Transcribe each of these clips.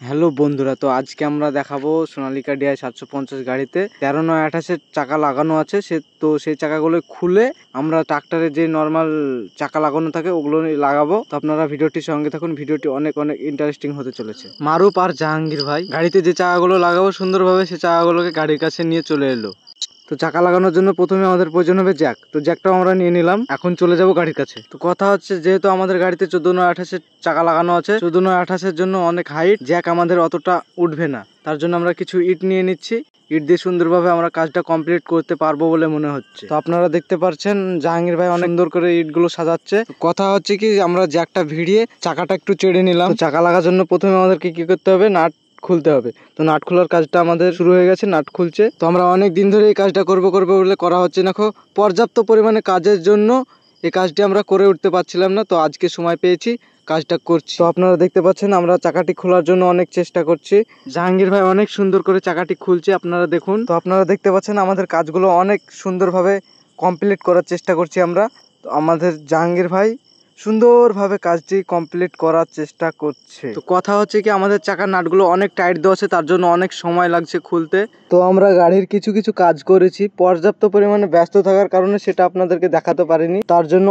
Hello বন্ধুরা, তো আজকে আমরা দেখাবো সোনালিকা ডিআই 750 গাড়িতে 13/9/28 চাকা লাগানো আছে। সেই চাকাগুলো খুলে আমরা ট্রাক্টরে যে নর্মাল চাকা লাগানো থাকে ওগুলো লাগাবো। তো আপনারা ভিডিওটির সঙ্গে থাকুন, ভিডিওটি অনেক ইন্টারেস্টিং হতে চলেছে। মারুফ আর জাহাঙ্গীর ভাই গাড়িতে যে চাকাগুলো লাগাবো সুন্দরভাবে সেই চাকাগুলোকে গাড়ির কাছে নিয়ে চলে এলো। তো চাকা লাগানোর জন্য প্রথমে আমাদের প্রয়োজন হবে জ্যাক। তো জ্যাকটাও আমরা নিয়ে নিলাম, এখন চলে যাব গাড়ির কাছে। তো কথা হচ্ছে, যেহেতু আমাদের গাড়িতে 14/9/28 চাকা লাগানো আছে, 14/9/28 জন্য অনেক হাইট, জ্যাক আমাদের অতটা উঠবে না। তার জন্য আমরা কিছু ইট নিয়ে নিচ্ছি। ইট দিয়ে সুন্দরভাবে আমরা কাজটা কমপ্লিট করতে পারবো বলে মনে হচ্ছে। তো আপনারা দেখতে পাচ্ছেন জাহাঙ্গীর ভাই অনেক সুন্দর করে ইটগুলো সাজাচ্ছে। কথা হচ্ছে কি, আমরা জ্যাকটা ভিড়িয়ে চাকাটা একটু চেড়ে নিলাম। চাকা লাগার জন্য প্রথমে আমাদেরকে কি করতে হবে, নাট খুলতে হবে। তো নাট খোলার কাজটা আমাদের শুরু হয়ে গেছে, নাট খুলছে। তো আমরা অনেক দিন ধরে এই কাজটা করবো বলে করা হচ্ছে না। পর্যাপ্ত পরিমাণে কাজের জন্য এই কাজটি আমরা করে উঠতে পারছিলাম না। তো আজকে সময় পেয়েছি, কাজটা করছি। তো আপনারা দেখতে পাচ্ছেন আমরা চাকাটি খোলার জন্য অনেক চেষ্টা করছি। জাহাঙ্গীর ভাই অনেক সুন্দর করে চাকাটি খুলছে, আপনারা দেখুন। তো আপনারা দেখতে পাচ্ছেন আমাদের কাজগুলো অনেক সুন্দরভাবে কমপ্লিট করার চেষ্টা করছি আমরা। তো আমাদের জাহাঙ্গীর ভাই সুন্দরভাবে কাজটি কমপ্লিট করার চেষ্টা করছে। তো কথা হচ্ছে কি, আমাদের চাকার নাটগুলো অনেক টাইট দেওয়া আছে, তার জন্য অনেক সময় লাগছে খুলতে। তো আমরা গাড়ির কিছু কাজ করেছি, পর্যাপ্ত পরিমাণে ব্যস্ত থাকার কারণে সেটা আপনাদেরকে দেখাতে পারিনি, তার জন্য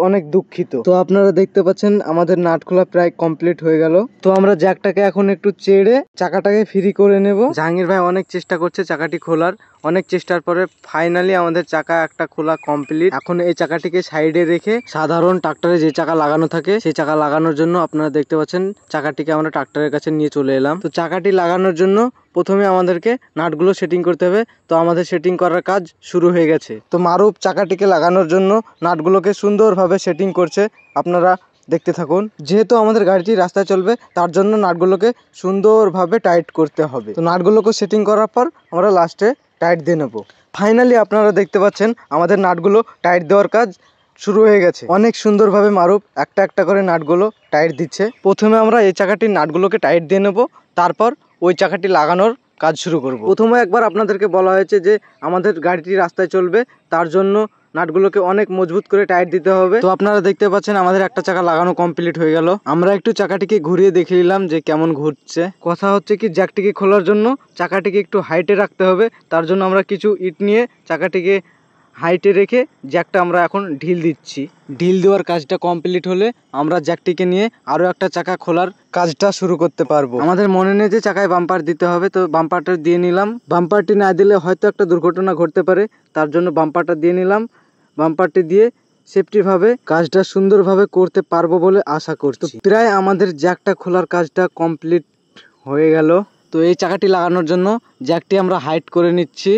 অনেক দুঃখিত। তো আপনারা দেখতে পাচ্ছেন আমাদের নাট খোলা প্রায় কমপ্লিট হয়ে গেল। তো আমরা জ্যাকটাকে এখন একটু চেড়ে চাকাটাকে ফ্রি করে নেব। জাহাঙ্গীর ভাই অনেক চেষ্টা করছে চাকাটি খোলার, অনেক চেষ্টার পরে ফাইনালি আমাদের চাকা একটা খোলা কমপ্লিট। এখন এই চাকাটিকে সাইডে রেখে সাধারণ ট্রাক্টরে যে চাকা লাগানো থাকে সেই চাকা লাগানোর জন্য আপনারা দেখতে পাচ্ছেন চাকাটিকে আমরা ট্রাক্টরের কাছে নিয়ে চলে এলাম। তো চাকাটি লাগানোর জন্য প্রথমে আমাদেরকে নাটগুলো সেটিং করতে হবে। তো আমাদের সেটিং করার কাজ শুরু হয়ে গেছে। তো মারুফ চাকাটিকে লাগানোর জন্য নাটগুলোকে সুন্দরভাবে সেটিং করছে, আপনারা দেখতে থাকুন। যেহেতু আমাদের গাড়িটি রাস্তায় চলবে, তার জন্য নাটগুলোকে সুন্দরভাবে টাইট করতে হবে। তো নাটগুলোকে সেটিং করার পর আমরা লাস্টে টাইট দিয়ে নেবো। ফাইনালি আপনারা দেখতে পাচ্ছেন আমাদের নাটগুলো টাইট দেওয়ার কাজ শুরু হয়ে গেছে। অনেক সুন্দরভাবে মারুফ একটা করে নাটগুলো টাইট দিচ্ছে। প্রথমে আমরা এই চাকাটির নাটগুলোকে টাইট দিয়ে নেব, তারপর ওই চাকাটি লাগানোর কাজ শুরু করব। প্রথমে একবার আপনাদেরকে বলা হয়েছে যে আমাদের গাড়িটি রাস্তায় চলবে, তার জন্য নাটগুলোকে অনেক মজবুত করে টাইট দিতে হবে। তো আপনারা দেখতে পাচ্ছেন আমাদের একটা চাকা লাগানো কমপ্লিট হয়ে গেল। আমরা একটু চাকাটিকে ঘুরিয়ে দেখে নিলাম যে কেমন ঘুরছে। কথা হচ্ছে কি, জ্যাকটিকে খোলার জন্য চাকাটিকে একটু হাইটে রাখতে হবে, তার জন্য আমরা কিছু ইট নিয়ে চাকাটিকে হাইটে রেখে জ্যাকটা আমরা এখন ঢিল দিচ্ছি। ঢিল দেওয়ার কাজটা কমপ্লিট হলে আমরা জ্যাকটিকে নিয়ে আরো একটা চাকা খোলার কাজটা শুরু করতে পারবো। আমাদের মনে নেই যে চাকায় বাম্পার দিতে হবে, তো বাম্পারটা দিয়ে নিলাম। বাম্পারটি না দিলে হয়তো একটা দুর্ঘটনা ঘটতে পারে, তার জন্য বাম্পারটা দিয়ে নিলাম। বাম্পারটি দিয়ে সেফটিভাবে কাজটা সুন্দরভাবে করতে পারবো বলে আশা করছি। প্রায় আমাদের জ্যাকটা খোলার কাজটা কমপ্লিট হয়ে গেল। তো এই চাকাটি লাগানোর জন্য জ্যাকটি আমরা হাইট করে নিচ্ছি।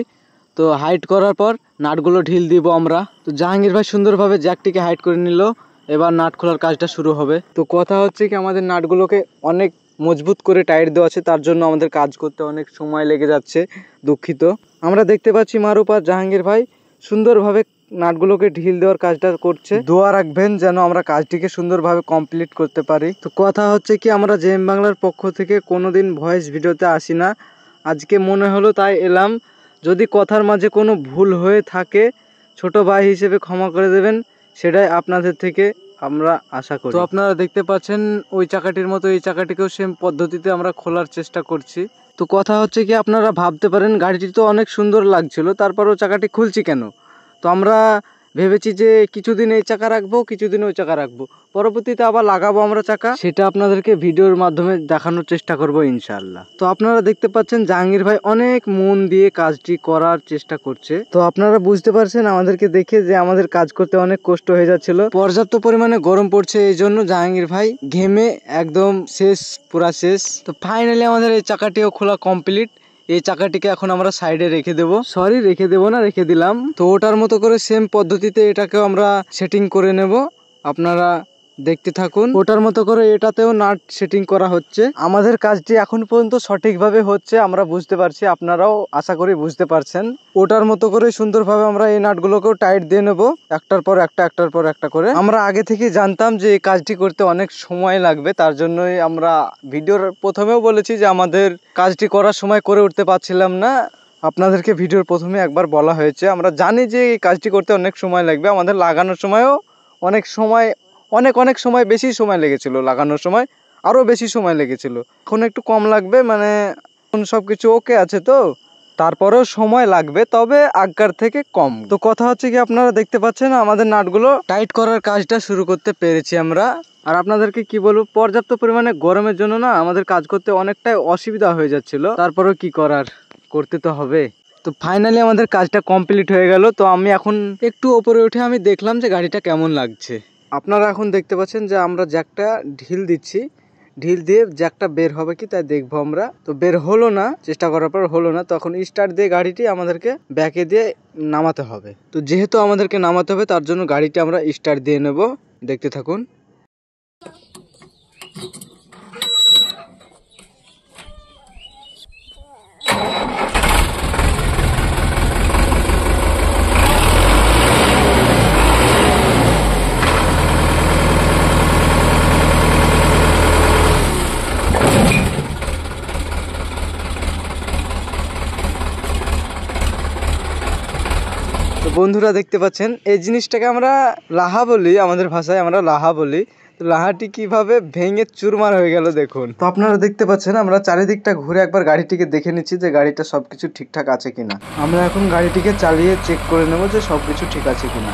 তো হাইট করার পর নাটগুলো ঢিল দিব আমরা। তো জাহাঙ্গীর ভাই সুন্দরভাবে জ্যাকটিকে হাইট করে নিল, এবার নাট খোলার কাজটা শুরু হবে। তো কথা হচ্ছে কি, আমাদের নাটগুলোকে অনেক মজবুত করে টাইট দেওয়া আছে, তার জন্য আমাদের কাজ করতে অনেক সময় লেগে যাচ্ছে, দুঃখিত। আমরা দেখতে পাচ্ছি মারুফ আর জাহাঙ্গীর ভাই সুন্দরভাবে নাটগুলোকে ঢিল দেওয়ার কাজটা করছে। দোয়া রাখবেন যেন আমরা কাজটিকে সুন্দরভাবে কমপ্লিট করতে পারি। তো কথা হচ্ছে কি, আমরা জেএম বাংলার পক্ষ থেকে কোনোদিন ভয়েস ভিডিওতে আসি না, আজকে মনে হলো তাই এলাম। যদি কথার মাঝে কোনো ভুল হয়ে থাকে ছোট ভাই হিসেবে ক্ষমা করে দেবেন, সেটাই আপনাদের থেকে আমরা আশা করি। তো আপনারা দেখতে পাচ্ছেন ওই চাকাটির মতো এই চাকাটিকেও সেম পদ্ধতিতে আমরা খোলার চেষ্টা করছি। তো কথা হচ্ছে কি, আপনারা ভাবতে পারেন গাড়িটি তো অনেক সুন্দর লাগছিল, তারপরও চাকাটি খুলছি কেন। তো আমরা ভেবেছি যে কিছুদিন এই চাকা রাখবো, কিছুদিন ওই চাকা রাখবো, পরবর্তীতে আবার লাগাবো আমরা চাকা, সেটা আপনাদেরকে ভিডিওর মাধ্যমে দেখানোর চেষ্টা করব ইনশাআল্লাহ। তো আপনারা দেখতে পাচ্ছেন জাহাঙ্গীর ভাই অনেক মন দিয়ে কাজটি করার চেষ্টা করছে। তো আপনারা বুঝতে পারছেন আমাদেরকে দেখে যে আমাদের কাজ করতে অনেক কষ্ট হয়ে যাচ্ছিল। পর্যাপ্ত পরিমাণে গরম পড়ছে, এই জন্য জাহাঙ্গীর ভাই ঘেমে একদম শেষ, পুরা শেষ। তো ফাইনালি আমাদের এই চাকাটিও খোলা কমপ্লিট। এই চাকাটিকে এখন আমরা সাইডে রেখে দেবো, রেখে দেবো না, রেখে দিলাম। তো ওটার মতো করে সেম পদ্ধতিতে এটাকেও আমরা সেটিং করে নেব, আপনারা দেখতে থাকুন। ওটার মতো করে এটাতেও নাট সেটিং করা হচ্ছে। আমাদের কাজটি এখন পর্যন্ত সঠিকভাবে হচ্ছে, আমরা বুঝতে পারছি, আপনারাও আশা করি বুঝতে পারছেন। ওটার মতো করে সুন্দরভাবে আমরা এই নাটগুলোকেও টাইট দিয়ে নেব, একটার পর একটা করে। আমরা আগে থেকে জানতাম যে এই কাজটি করতে অনেক সময় লাগবে, তার জন্যই আমরা ভিডিওর প্রথমেও বলেছি যে আমাদের কাজটি করার সময় করে উঠতে পারছিলাম না। আপনাদেরকে ভিডিওর প্রথমে একবার বলা হয়েছে, আমরা জানি যে এই কাজটি করতে অনেক সময় লাগবে। আমাদের লাগানোর সময়ও অনেক সময় বেশি সময় লেগেছিল লাগানোর সময়। আরও বেশি সময় লেগেছিল। এখন একটু কম লাগবে, মানে এখন সব কিছু ওকে আছে তো, তারপরেও সময় লাগবে, তবে আগের থেকে কম। তো কথা হচ্ছে কি, আপনারা দেখতে পাচ্ছেন আমাদের নাটগুলো টাইট করার কাজটা শুরু করতে পেরেছি আমরা। আর আপনাদেরকে কি বলবো, পর্যাপ্ত পরিমাণে গরমের জন্য না আমাদের কাজ করতে অনেকটাই অসুবিধা হয়ে যাচ্ছিল, তারপরেও কি করার, করতে তো হবে। তো ফাইনালি আমাদের কাজটা কমপ্লিট হয়ে গেল। তো আমি এখন একটু ওপরে উঠে আমি দেখলাম যে গাড়িটা কেমন লাগছে। আপনারা এখন দেখতে পাচ্ছেন যে আমরা জ্যাকটা ঢিল দিচ্ছি, ঢিল দিয়ে জ্যাকটা বের হবে কি তাই দেখবো আমরা। তো বের হলো না, চেষ্টা করার পর হলো না, তখন স্টার্ট দিয়ে গাড়িটি আমাদেরকে ব্যাকে দিয়ে নামাতে হবে। তো যেহেতু আমাদেরকে নামাতে হবে তার জন্য গাড়িটি আমরা স্টার্ট দিয়ে নেব, দেখতে থাকুন। তো বন্ধুরা দেখতে পাচ্ছেন এই জিনিসটাকে আমরা লাহা বলি, আমাদের ভাষায় আমরা লাহা বলি। তো লাহাটি কিভাবে ভেঙে চুরমার হয়ে গেল দেখুন। তো আপনারা দেখতে পাচ্ছেন আমরা চারিদিকটা ঘুরে একবার গাড়িটিকে দেখে নিচ্ছি যে গাড়িটা সবকিছু ঠিকঠাক আছে কিনা। আমরা এখন গাড়িটিকে চালিয়ে চেক করে নেব যে সবকিছু ঠিক আছে কিনা।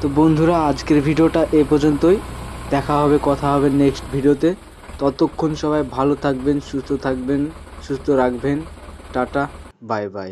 তো বন্ধুরা আজকের ভিডিওটা এ পর্যন্তই, দেখা হবে, কথা হবে নেক্সট ভিডিওতে। ততক্ষণ সবাই ভালো থাকবেন, সুস্থ থাকবেন, সুস্থ রাখবেন। Tata, bye bye.